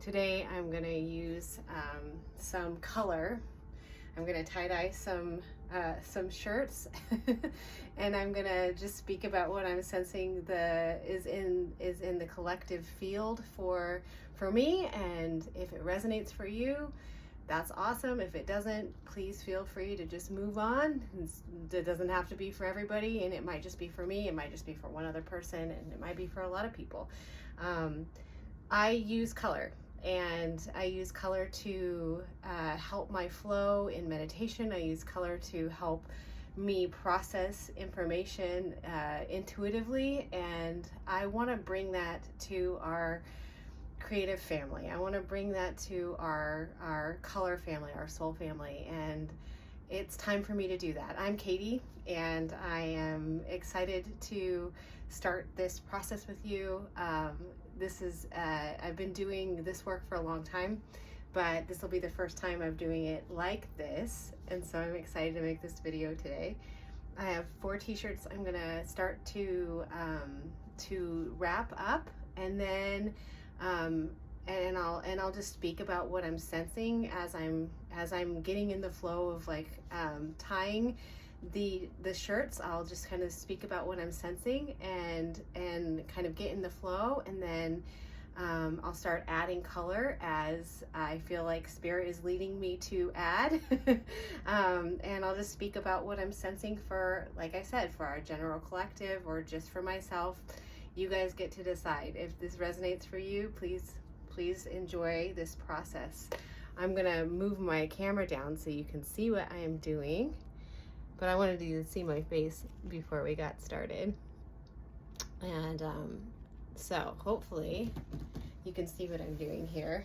Today I'm going to use some color. I'm going to tie-dye some shirts and I'm going to just speak about what I'm sensing is in the collective field for me, and if it resonates for you, that's awesome. If it doesn't, please feel free to just move on. It doesn't have to be for everybody, and it might just be for me, it might just be for one other person, and it might be for a lot of people. I use color, and I use color to help my flow in meditation. I use color to help me process information intuitively, and I want to bring that to our creative family. I want to bring that to our color family, our soul family, and it's time for me to do that. I'm Katie, and I am excited to start this process with you. I've been doing this work for a long time, but this will be the first time I'm doing it like this, and so I'm excited to make this video today. I have 4 t-shirts I'm gonna start to wrap up, and then I'll just speak about what I'm sensing as I'm getting in the flow of tying the shirts. I'll just kind of speak about what I'm sensing and kind of get in the flow, and then I'll start adding color as I feel like Spirit is leading me to add. And I'll just speak about what I'm sensing for, like I said, for our general collective or just for myself. You guys get to decide. If this resonates for you, please enjoy this process. I'm gonna move my camera down so you can see what I am doing, but I wanted you to see my face before we got started. And so hopefully you can see what I'm doing here.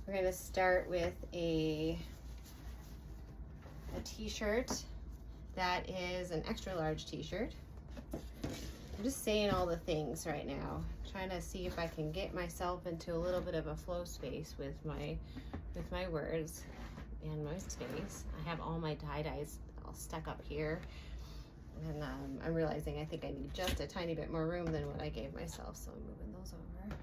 We're gonna start with a t-shirt that is an extra large t-shirt. I'm just saying all the things right now, trying to see if I can get myself into a little bit of a flow space with my words and my space. I have all my tie-dyes all stuck up here, and I'm realizing I think I need just a tiny bit more room than what I gave myself, so I'm moving those over.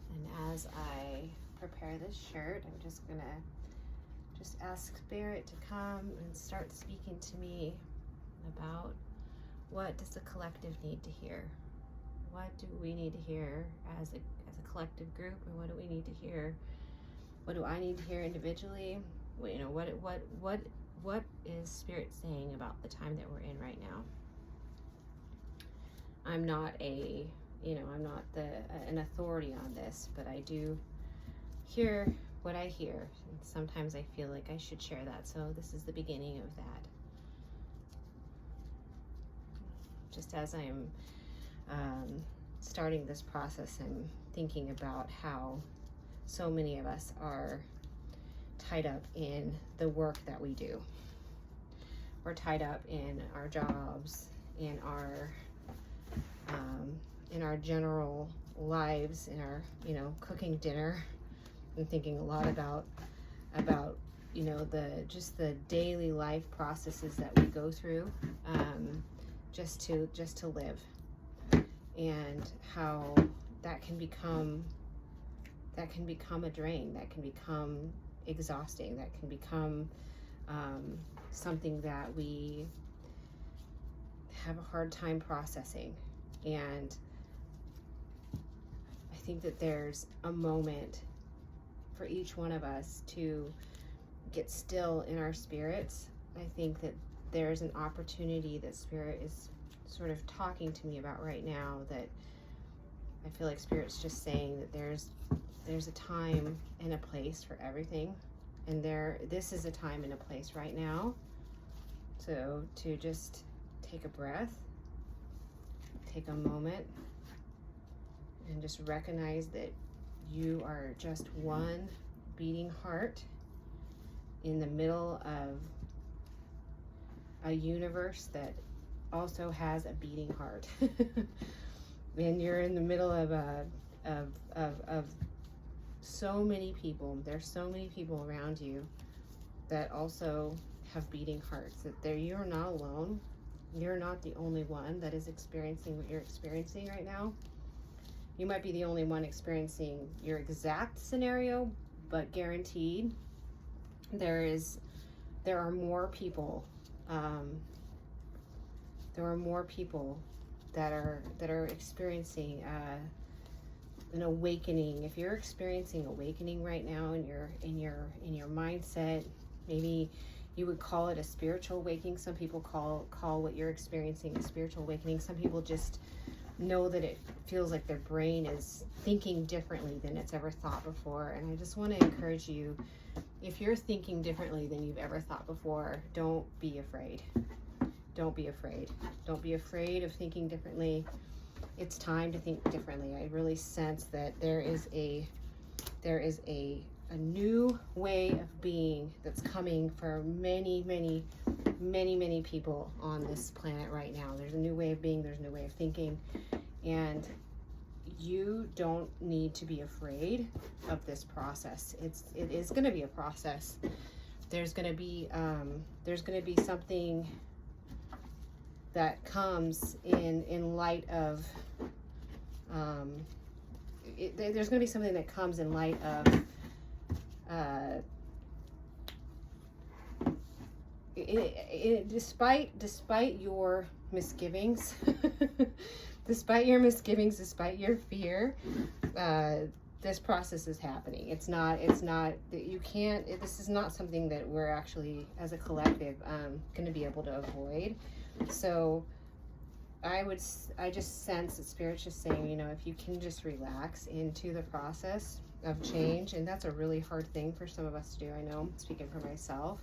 And as I prepare this shirt, I'm just gonna ask Spirit to come and start speaking to me about what does the collective need to hear? What do we need to hear as a collective group, and what do we need to hear? What do I need to hear individually? You know, what is Spirit saying about the time that we're in right now? I'm not an authority on this, but I do hear what I hear, and sometimes I feel like I should share that, so this is the beginning of that. Just as I'm starting this process, I'm thinking about how so many of us are tied up in the work that we do. We're tied up in our jobs, in our general lives, in our cooking dinner. I'm thinking a lot about the daily life processes that we go through just to live, and how that can become a drain, that can become exhausting, that can become something that we have a hard time processing. And I think that there's a moment for each one of us to get still in our spirits. I think that there's an opportunity that Spirit is sort of talking to me about right now, that I feel like Spirit's just saying that there's a time and a place for everything, and this is a time and a place right now. So to just take a breath, take a moment, and just recognize that you are just one beating heart in the middle of a universe that also has a beating heart. And you're in the middle of so many people. There's so many people around you that also have beating hearts, that you're not alone. You're not the only one that is experiencing what you're experiencing right now. You might be the only one experiencing your exact scenario, but guaranteed there are more people. There are more people that are experiencing an awakening. If you're experiencing awakening right now in your mindset, maybe you would call it a spiritual awakening. Some people call what you're experiencing a spiritual awakening. Some people just know that it feels like their brain is thinking differently than it's ever thought before. And I just want to encourage you, if you're thinking differently than you've ever thought before, don't be afraid. Don't be afraid. Don't be afraid of thinking differently. It's time to think differently. I really sense that there is a new way of being that's coming for many people on this planet right now. There's a new way of being, there's a new way of thinking, and you don't need to be afraid of this process. It is going to be a process. There's going to be something that comes in light of there's going to be something that comes in light of despite your misgivings, despite your fear, this process is happening. It's not you can't, this is not something that we're actually as a collective going to be able to avoid. So I just sense that Spirit's just saying, if you can just relax into the process of change, and that's a really hard thing for some of us to do. I know, speaking for myself,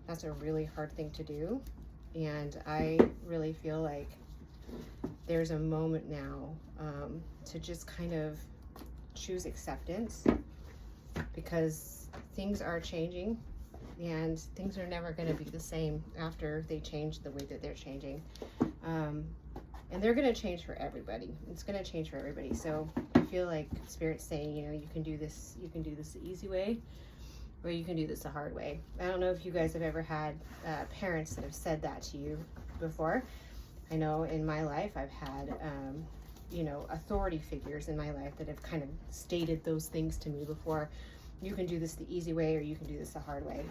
that's a really hard thing to do. And I really feel like there's a moment now to just kind of choose acceptance, because things are changing, and things are never going to be the same after they change the way that they're changing. And they're going to change for everybody. It's going to change for everybody. So I feel like Spirit's saying, you can do this the easy way, or you can do this the hard way. I don't know if you guys have ever had parents that have said that to you before. I know in my life I've had authority figures in my life that have kind of stated those things to me before. You can do this the easy way, or you can do this the hard way.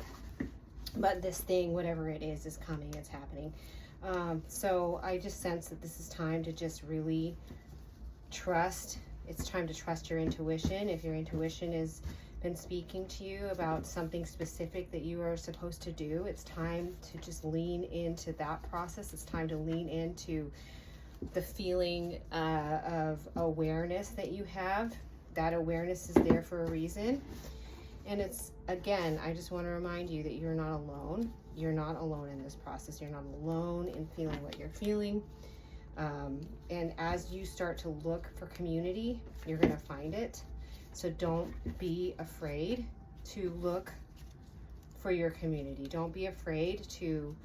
But this thing, whatever it is coming, it's happening. So I just sense that this is time to just really trust. It's time to trust your intuition. If your intuition has been speaking to you about something specific that you are supposed to do, it's time to just lean into that process. It's time to lean into the feeling of awareness that you have. That awareness is there for a reason. And it's, again, I just want to remind you that you're not alone. You're not alone in this process. You're not alone in feeling what you're feeling. And as you start to look for community, you're going to find it. So don't be afraid to look for your community. Don't be afraid to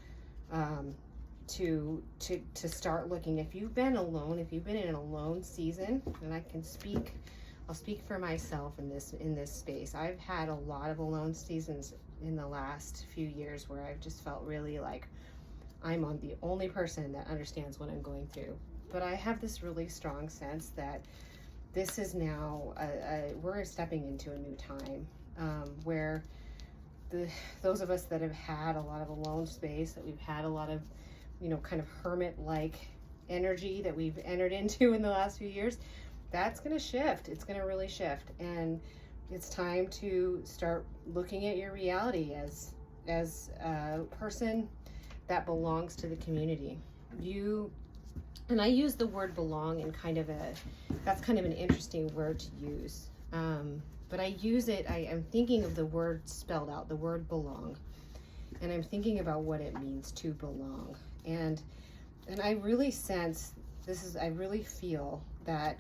start looking. If you've been alone, if you've been in an alone season, and I'll speak for myself in this space. I've had a lot of alone seasons in the last few years where I've just felt really like I'm the only person that understands what I'm going through. But I have this really strong sense that this is now we're stepping into a new time where those of us that have had a lot of alone space, that we've had a lot of kind of hermit-like energy that we've entered into in the last few years, that's going to shift. It's going to really shift. And it's time to start looking at your reality as a person that belongs to the community. And I use the word belong in that's kind of an interesting word to use. But I use it, I'm thinking of the word spelled out, the word belong. And I'm thinking about what it means to belong. And I really sense, I really feel that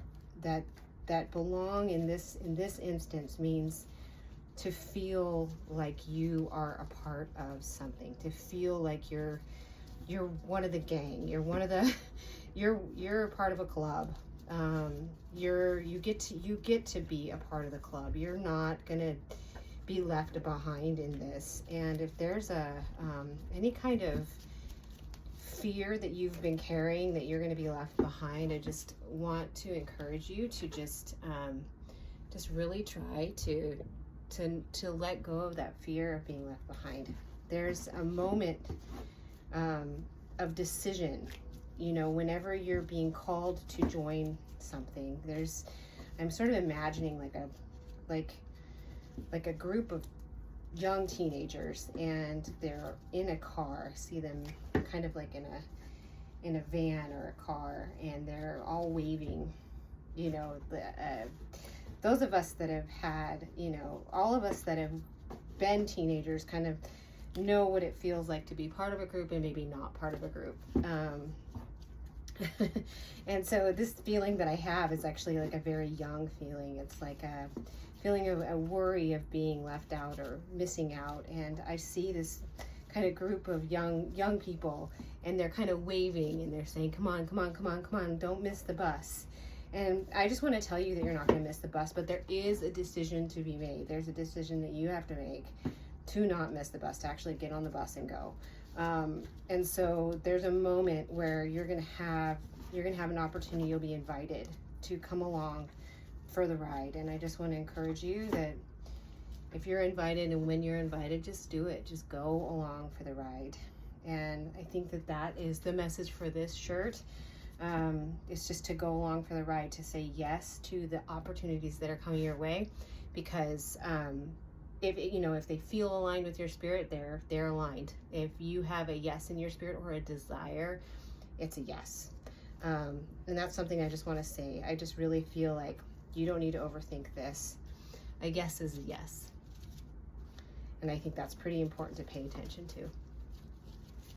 belong in this instance means to feel like you are a part of something, to feel like you're one of the gang, you're one of the you're a part of a club. You get to be a part of the club. You're not gonna be left behind in this. And if there's any kind of fear that you've been carrying that you're going to be left behind, I just want to encourage you to just really try to let go of that fear of being left behind. There's a moment of decision, you know, whenever you're being called to join something. I'm sort of imagining like a group of young teenagers, and they're in a car. I see them kind of like in a van or a car, and they're all waving. You know, those of us that have had, you know, all of us that have been teenagers kind of know what it feels like to be part of a group and maybe not part of a group. And so this feeling that I have is actually like a very young feeling. It's like a feeling of a worry of being left out or missing out. And I see this kind of group of young people, and they're kind of waving and they're saying, come on, come on, come on, come on, don't miss the bus. And I just want to tell you that you're not going to miss the bus, but there is a decision to be made. There's a decision that you have to make to not miss the bus, to actually get on the bus and go. And so there's a moment where you're going to have an opportunity. You'll be invited to come along for the ride. And I just want to encourage you that if you're invited and when you're invited, just do it. Just go along for the ride. And I think that is the message for this shirt. It's just to go along for the ride, to say yes to the opportunities that are coming your way, because if they feel aligned with your spirit, they're aligned. If you have a yes in your spirit or a desire, it's a yes. And that's something I just want to say. I just really feel like you don't need to overthink this. A yes is a yes. And I think that's pretty important to pay attention to.